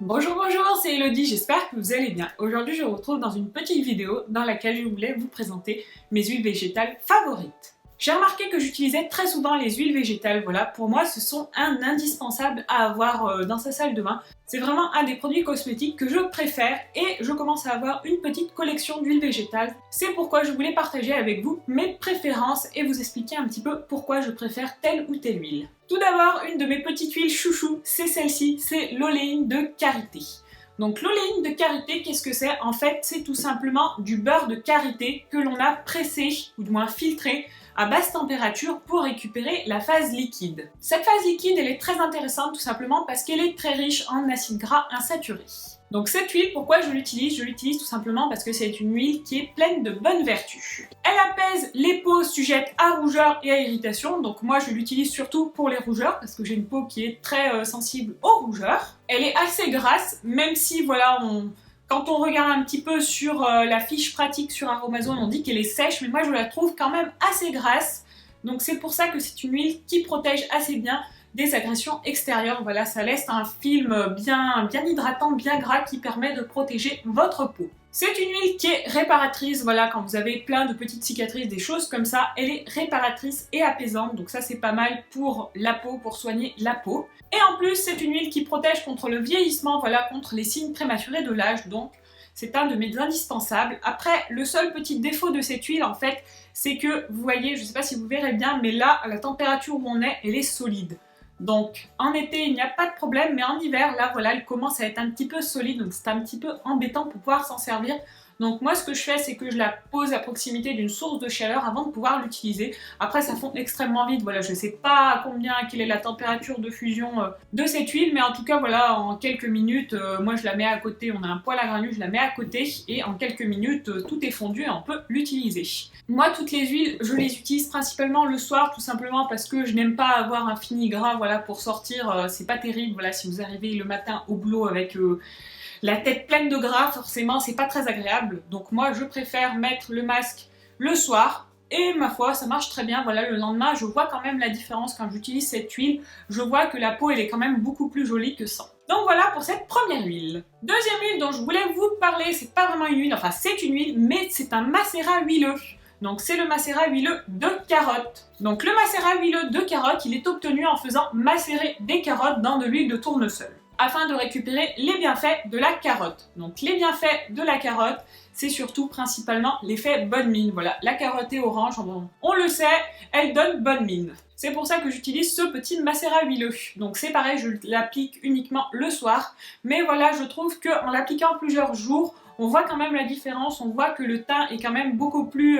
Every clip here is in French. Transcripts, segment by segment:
Bonjour, bonjour, c'est Elodie, j'espère que vous allez bien. Aujourd'hui, je vous retrouve dans une petite vidéo dans laquelle je voulais vous présenter mes huiles végétales favorites. J'ai remarqué que j'utilisais très souvent les huiles végétales, voilà, pour moi ce sont un indispensable à avoir dans sa salle de bain. C'est vraiment un des produits cosmétiques que je préfère et je commence à avoir une petite collection d'huiles végétales. C'est pourquoi je voulais partager avec vous mes préférences et vous expliquer un petit peu pourquoi je préfère telle ou telle huile. Tout d'abord, une de mes petites huiles chouchou, c'est celle-ci, c'est l'oléine de karité. Donc l'oléine de karité, qu'est-ce que c'est? En fait, c'est tout simplement du beurre de karité que l'on a pressé, ou du moins filtré, à basse température pour récupérer la phase liquide. Cette phase liquide, elle est très intéressante tout simplement parce qu'elle est très riche en acides gras insaturés. Donc cette huile, pourquoi je l'utilise? Je l'utilise tout simplement parce que c'est une huile qui est pleine de bonnes vertus. Elle apaise les peaux sujettes à rougeur et à irritation, donc moi je l'utilise surtout pour les rougeurs parce que j'ai une peau qui est très sensible aux rougeurs. Elle est assez grasse, même si voilà, quand on regarde un petit peu sur la fiche pratique sur Aromazone, on dit qu'elle est sèche, mais moi je la trouve quand même assez grasse. Donc c'est pour ça que c'est une huile qui protège assez bien des agressions extérieures. Voilà, ça laisse un film bien hydratant, bien gras qui permet de protéger votre peau. C'est une huile qui est réparatrice, voilà, quand vous avez plein de petites cicatrices, des choses comme ça, elle est réparatrice et apaisante, donc ça c'est pas mal pour la peau, pour soigner la peau. Et en plus, c'est une huile qui protège contre le vieillissement, voilà, contre les signes prématurés de l'âge, donc c'est un de mes indispensables. Après, le seul petit défaut de cette huile, en fait, c'est que, vous voyez, je sais pas si vous verrez bien, mais là, à la température où on est, elle est solide. Donc en été il n'y a pas de problème, mais en hiver là voilà elle commence à être un petit peu solide, donc c'est un petit peu embêtant pour pouvoir s'en servir. Donc moi ce que je fais c'est que je la pose à proximité d'une source de chaleur avant de pouvoir l'utiliser. Après ça fond extrêmement vite, voilà je sais pas quelle est la température de fusion de cette huile, mais en tout cas voilà en quelques minutes, moi je la mets à côté, on a un poêle à granules, je la mets à côté et en quelques minutes tout est fondu et on peut l'utiliser. Moi toutes les huiles je les utilise principalement le soir tout simplement parce que je n'aime pas avoir un fini gras, voilà pour sortir c'est pas terrible, voilà si vous arrivez le matin au boulot avec la tête pleine de gras, forcément c'est pas très agréable, donc moi je préfère mettre le masque le soir et ma foi ça marche très bien. Voilà, le lendemain je vois quand même la différence quand j'utilise cette huile, je vois que la peau elle est quand même beaucoup plus jolie que sans. Donc voilà pour cette première huile. Deuxième huile dont je voulais vous parler, c'est pas vraiment une huile, enfin c'est une huile mais c'est un macérat huileux. Donc c'est le macérat huileux de carotte. Donc le macérat huileux de carotte, il est obtenu en faisant macérer des carottes dans de l'huile de tournesol, afin de récupérer les bienfaits de la carotte. Donc les bienfaits de la carotte, c'est surtout principalement l'effet bonne mine. Voilà, la carotte est orange, on le sait, elle donne bonne mine. C'est pour ça que j'utilise ce petit macérat huileux. Donc c'est pareil, je l'applique uniquement le soir. Mais voilà, je trouve qu'en l'appliquant plusieurs jours, on voit quand même la différence, on voit que le teint est quand même beaucoup plus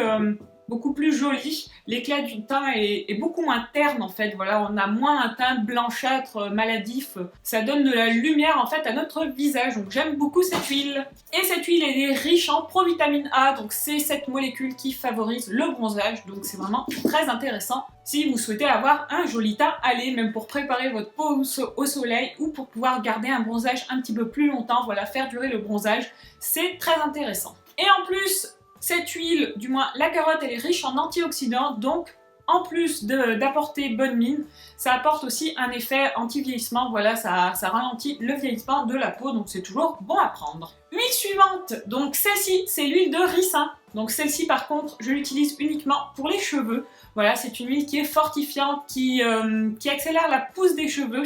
joli, l'éclat du teint est beaucoup moins terne en fait, voilà, on a moins un teint blanchâtre, maladif, ça donne de la lumière en fait à notre visage, donc j'aime beaucoup cette huile. Et cette huile elle est riche en provitamine A, donc c'est cette molécule qui favorise le bronzage, donc c'est vraiment très intéressant si vous souhaitez avoir un joli teint, allez, même pour préparer votre peau au soleil ou pour pouvoir garder un bronzage un petit peu plus longtemps, voilà, faire durer le bronzage, c'est très intéressant. Et en plus, cette huile, du moins la carotte, elle est riche en antioxydants, donc en plus d'apporter bonne mine, ça apporte aussi un effet anti-vieillissement, voilà, ça ralentit le vieillissement de la peau, donc c'est toujours bon à prendre. Huile suivante, donc celle-ci, c'est l'huile de ricin. Donc celle-ci par contre, je l'utilise uniquement pour les cheveux. Voilà, c'est une huile qui est fortifiante, qui accélère la pousse des cheveux.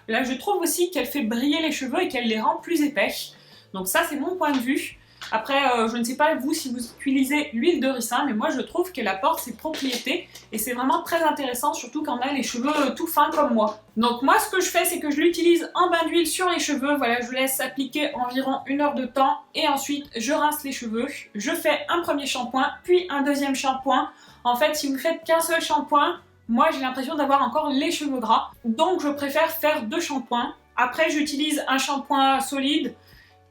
Là, je trouve aussi qu'elle fait briller les cheveux et qu'elle les rend plus épais. Donc ça, c'est mon point de vue. Après, je ne sais pas vous si vous utilisez l'huile de ricin, mais moi je trouve qu'elle apporte ses propriétés et c'est vraiment très intéressant, surtout quand on a les cheveux tout fins comme moi. Donc moi ce que je fais, c'est que je l'utilise en bain d'huile sur les cheveux, voilà, je laisse appliquer environ 1 heure de temps et ensuite je rince les cheveux. Je fais un premier shampoing, puis un deuxième shampoing. En fait, si vous faites qu'un seul shampoing, moi j'ai l'impression d'avoir encore les cheveux gras, donc je préfère faire 2 shampoings. Après, j'utilise un shampoing solide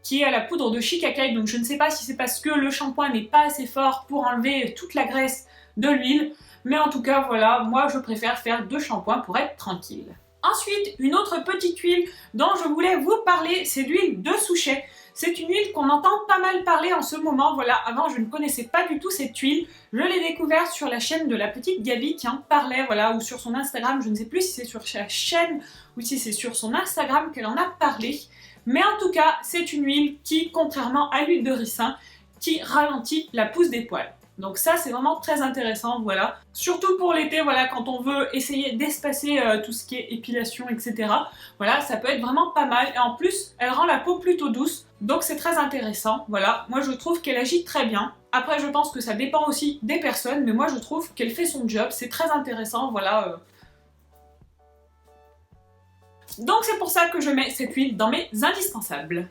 qui est à la poudre de shikakai, donc je ne sais pas si c'est parce que le shampoing n'est pas assez fort pour enlever toute la graisse de l'huile, mais en tout cas voilà, moi je préfère faire 2 shampoings pour être tranquille. Ensuite, une autre petite huile dont je voulais vous parler, c'est l'huile de souchet. C'est une huile qu'on entend pas mal parler en ce moment, voilà, avant je ne connaissais pas du tout cette huile, je l'ai découverte sur la chaîne de la petite Gabi qui en parlait, voilà, ou sur son Instagram, je ne sais plus si c'est sur sa chaîne ou si c'est sur son Instagram qu'elle en a parlé. Mais en tout cas, c'est une huile qui, contrairement à l'huile de ricin, qui ralentit la pousse des poils. Donc ça, c'est vraiment très intéressant, voilà. Surtout pour l'été, voilà, quand on veut essayer d'espacer tout ce qui est épilation, etc. Voilà, ça peut être vraiment pas mal. Et en plus, elle rend la peau plutôt douce. Donc c'est très intéressant, voilà. Moi, je trouve qu'elle agit très bien. Après, je pense que ça dépend aussi des personnes, mais moi, je trouve qu'elle fait son job. C'est très intéressant, voilà. Donc c'est pour ça que je mets cette huile dans mes indispensables.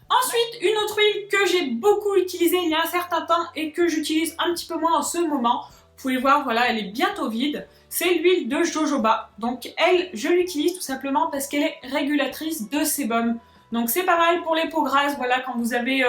Ensuite, une autre huile que j'ai beaucoup utilisée il y a un certain temps et que j'utilise un petit peu moins en ce moment, vous pouvez voir, voilà, elle est bientôt vide, c'est l'huile de jojoba. Donc elle, je l'utilise tout simplement parce qu'elle est régulatrice de sébum. Donc c'est pas mal pour les peaux grasses, voilà, quand vous avez...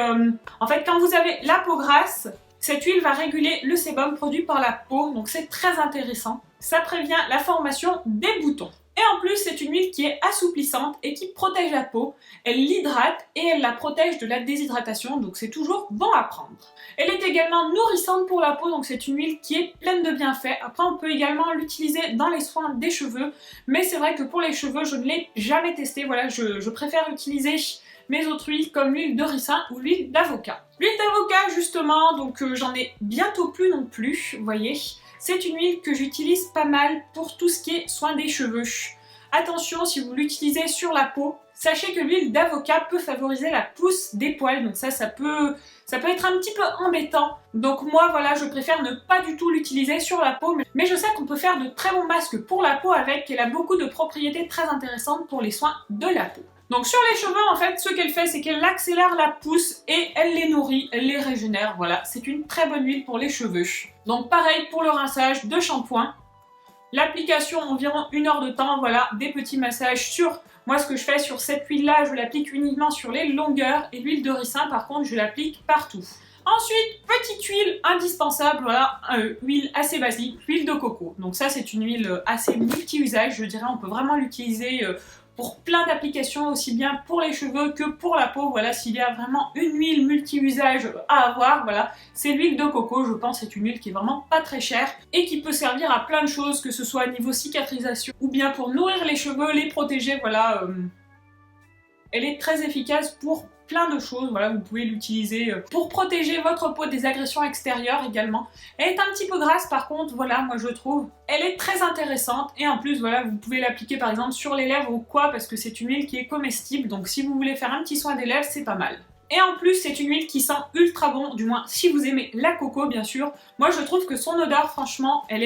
En fait, quand vous avez la peau grasse, cette huile va réguler le sébum produit par la peau, donc c'est très intéressant. Ça prévient la formation des boutons. Et en plus, c'est une huile qui est assouplissante et qui protège la peau. Elle l'hydrate et elle la protège de la déshydratation, donc c'est toujours bon à prendre. Elle est également nourrissante pour la peau, donc c'est une huile qui est pleine de bienfaits. Après, on peut également l'utiliser dans les soins des cheveux, mais c'est vrai que pour les cheveux, je ne l'ai jamais testé. Voilà, je préfère utiliser mes autres huiles comme l'huile de ricin ou l'huile d'avocat. L'huile d'avocat, justement, donc j'en ai bientôt plus non plus, vous voyez. C'est une huile que j'utilise pas mal pour tout ce qui est soin des cheveux. Attention, si vous l'utilisez sur la peau, sachez que l'huile d'avocat peut favoriser la pousse des poils, donc ça peut être un petit peu embêtant. Donc moi, voilà, je préfère ne pas du tout l'utiliser sur la peau, mais je sais qu'on peut faire de très bons masques pour la peau avec, elle a beaucoup de propriétés très intéressantes pour les soins de la peau. Donc sur les cheveux, en fait, ce qu'elle fait, c'est qu'elle accélère la pousse et elle les nourrit, elle les régénère, voilà. C'est une très bonne huile pour les cheveux. Donc pareil pour le rinçage de shampoing. L'application environ 1 heure de temps, voilà, des petits massages sur... Moi, ce que je fais sur cette huile-là, je l'applique uniquement sur les longueurs et l'huile de ricin, par contre, je l'applique partout. Ensuite, petite huile indispensable, voilà, huile assez basique, l'huile de coco. Donc ça, c'est une huile assez multi-usage, je dirais, on peut vraiment l'utiliser pour plein d'applications, aussi bien pour les cheveux que pour la peau. Voilà, s'il y a vraiment une huile multi-usage à avoir, voilà, c'est l'huile de coco. Je pense que c'est une huile qui est vraiment pas très chère et qui peut servir à plein de choses, que ce soit à niveau cicatrisation ou bien pour nourrir les cheveux, les protéger, voilà. Elle est très efficace pour plein de choses, voilà, vous pouvez l'utiliser pour protéger votre peau des agressions extérieures également. Elle est un petit peu grasse par contre, voilà, moi je trouve. Elle est très intéressante et en plus, voilà, vous pouvez l'appliquer par exemple sur les lèvres ou quoi, parce que c'est une huile qui est comestible, donc si vous voulez faire un petit soin des lèvres, c'est pas mal. Et en plus, c'est une huile qui sent ultra bon, du moins si vous aimez la coco, bien sûr. Moi je trouve que son odeur, franchement, elle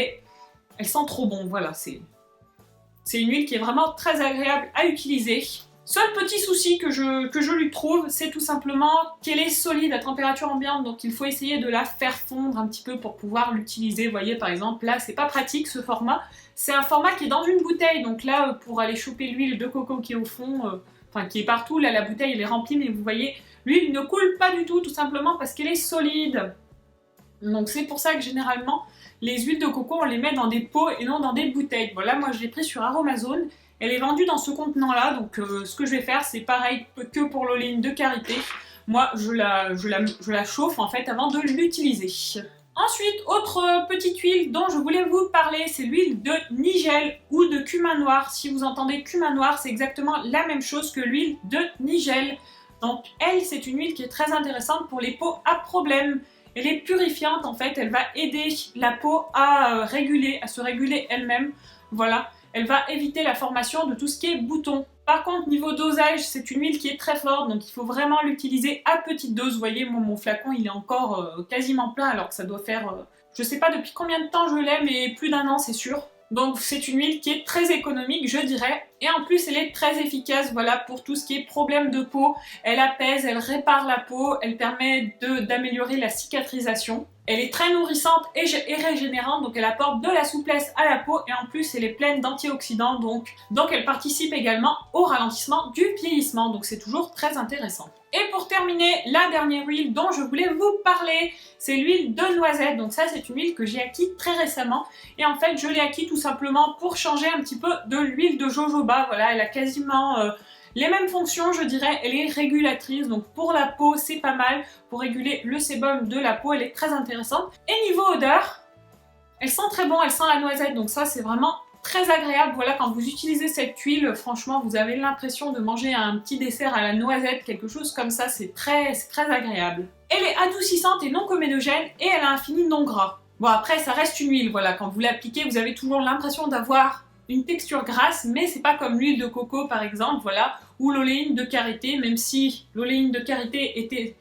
sent trop bon, voilà, c'est une huile qui est vraiment très agréable à utiliser. Seul petit souci que je lui trouve, c'est tout simplement qu'elle est solide à température ambiante, donc il faut essayer de la faire fondre un petit peu pour pouvoir l'utiliser. Vous voyez, par exemple, là, c'est pas pratique ce format. C'est un format qui est dans une bouteille, donc là, pour aller choper l'huile de coco qui est au fond, enfin qui est partout, là, la bouteille, elle est remplie, mais vous voyez, l'huile ne coule pas du tout simplement parce qu'elle est solide. Donc c'est pour ça que généralement, les huiles de coco, on les met dans des pots et non dans des bouteilles. Voilà, moi, je l'ai pris sur Aromazone. Elle est vendue dans ce contenant-là, donc ce que je vais faire, c'est pareil que pour l'oléine de karité. Moi, je la chauffe en fait avant de l'utiliser. Ensuite, autre petite huile dont je voulais vous parler, c'est l'huile de nigel ou de cumin noir. Si vous entendez cumin noir, c'est exactement la même chose que l'huile de nigel. Donc elle, c'est une huile qui est très intéressante pour les peaux à problème. Elle est purifiante en fait, elle va aider la peau à se réguler elle-même. Voilà. Elle va éviter la formation de tout ce qui est boutons. Par contre, niveau dosage, c'est une huile qui est très forte, donc il faut vraiment l'utiliser à petite dose. Vous voyez, mon flacon, il est encore quasiment plein, alors que ça doit faire... je sais pas depuis combien de temps je l'ai, mais plus d'1 an, c'est sûr. Donc c'est une huile qui est très économique, je dirais. Et en plus, elle est très efficace, voilà, pour tout ce qui est problème de peau. Elle apaise, elle répare la peau, elle permet d'améliorer la cicatrisation. Elle est très nourrissante et régénérante, donc elle apporte de la souplesse à la peau et en plus elle est pleine d'antioxydants, donc elle participe également au ralentissement du vieillissement, donc c'est toujours très intéressant. Et pour terminer, la dernière huile dont je voulais vous parler, c'est l'huile de noisette. Donc ça, c'est une huile que j'ai acquis très récemment et en fait je l'ai acquis tout simplement pour changer un petit peu de l'huile de jojoba. Voilà, elle a quasiment... les mêmes fonctions, je dirais, elle est régulatrice, donc pour la peau, c'est pas mal. Pour réguler le sébum de la peau, elle est très intéressante. Et niveau odeur, elle sent très bon, elle sent la noisette, donc ça, c'est vraiment très agréable. Voilà, quand vous utilisez cette huile, franchement, vous avez l'impression de manger un petit dessert à la noisette, quelque chose comme ça, c'est très agréable. Elle est adoucissante et non comédogène et elle a un fini non gras. Bon, après, ça reste une huile, voilà, quand vous l'appliquez, vous avez toujours l'impression d'avoir une texture grasse, mais c'est pas comme l'huile de coco par exemple, voilà, ou l'oléine de karité, même si l'oléine de karité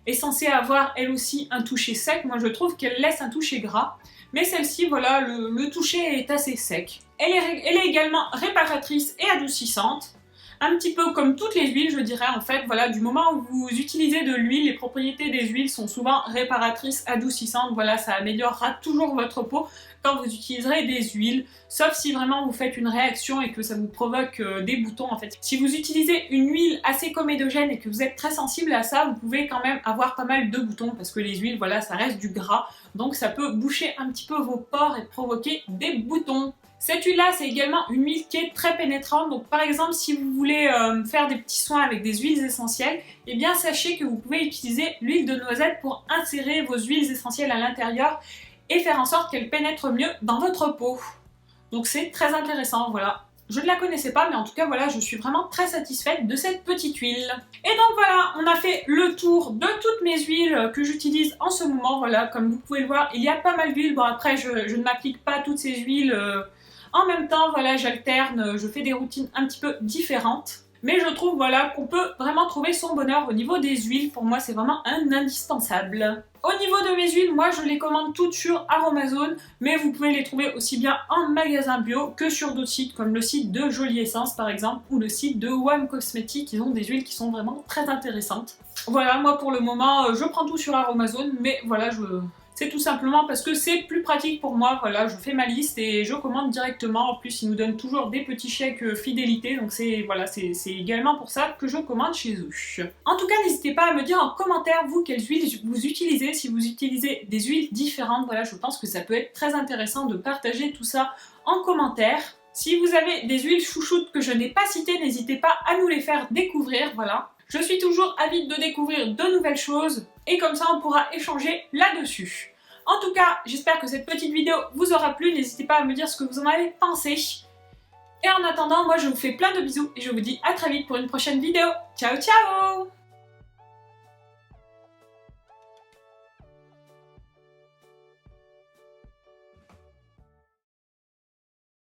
est censée avoir elle aussi un toucher sec, moi je trouve qu'elle laisse un toucher gras, mais celle-ci, voilà, le toucher est assez sec. Elle est également réparatrice et adoucissante, un petit peu comme toutes les huiles, je dirais, en fait, voilà, du moment où vous utilisez de l'huile, les propriétés des huiles sont souvent réparatrices, adoucissantes, voilà, ça améliorera toujours votre peau quand vous utiliserez des huiles, sauf si vraiment vous faites une réaction et que ça vous provoque des boutons, en fait. Si vous utilisez une huile assez comédogène et que vous êtes très sensible à ça, vous pouvez quand même avoir pas mal de boutons, parce que les huiles, voilà, ça reste du gras, donc ça peut boucher un petit peu vos pores et provoquer des boutons. Cette huile-là, c'est également une huile qui est très pénétrante. Donc par exemple, si vous voulez faire des petits soins avec des huiles essentielles, eh bien sachez que vous pouvez utiliser l'huile de noisette pour insérer vos huiles essentielles à l'intérieur et faire en sorte qu'elles pénètrent mieux dans votre peau. Donc c'est très intéressant, voilà. Je ne la connaissais pas, mais en tout cas, voilà, je suis vraiment très satisfaite de cette petite huile. Et donc voilà, on a fait le tour de toutes mes huiles que j'utilise en ce moment. Voilà, comme vous pouvez le voir, il y a pas mal d'huiles. Bon après, je ne m'applique pas toutes ces huiles en même temps, voilà, j'alterne, je fais des routines un petit peu différentes. Mais je trouve, voilà, qu'on peut vraiment trouver son bonheur au niveau des huiles. Pour moi, c'est vraiment un indispensable. Au niveau de mes huiles, moi, je les commande toutes sur Aromazone, mais vous pouvez les trouver aussi bien en magasin bio que sur d'autres sites, comme le site de Jolie Essence, par exemple, ou le site de One Cosmetics. Ils ont des huiles qui sont vraiment très intéressantes. Voilà, moi, pour le moment, je prends tout sur Aromazone, mais voilà, c'est tout simplement parce que c'est plus pratique pour moi, voilà, je fais ma liste et je commande directement. En plus, ils nous donnent toujours des petits chèques fidélité, donc c'est également pour ça que je commande chez eux. En tout cas, n'hésitez pas à me dire en commentaire, vous, quelles huiles vous utilisez, si vous utilisez des huiles différentes, voilà, je pense que ça peut être très intéressant de partager tout ça en commentaire. Si vous avez des huiles chouchoutes que je n'ai pas citées, n'hésitez pas à nous les faire découvrir, voilà. Je suis toujours avide de découvrir de nouvelles choses et comme ça on pourra échanger là-dessus. En tout cas, j'espère que cette petite vidéo vous aura plu. N'hésitez pas à me dire ce que vous en avez pensé. Et en attendant, moi je vous fais plein de bisous et je vous dis à très vite pour une prochaine vidéo. Ciao ciao!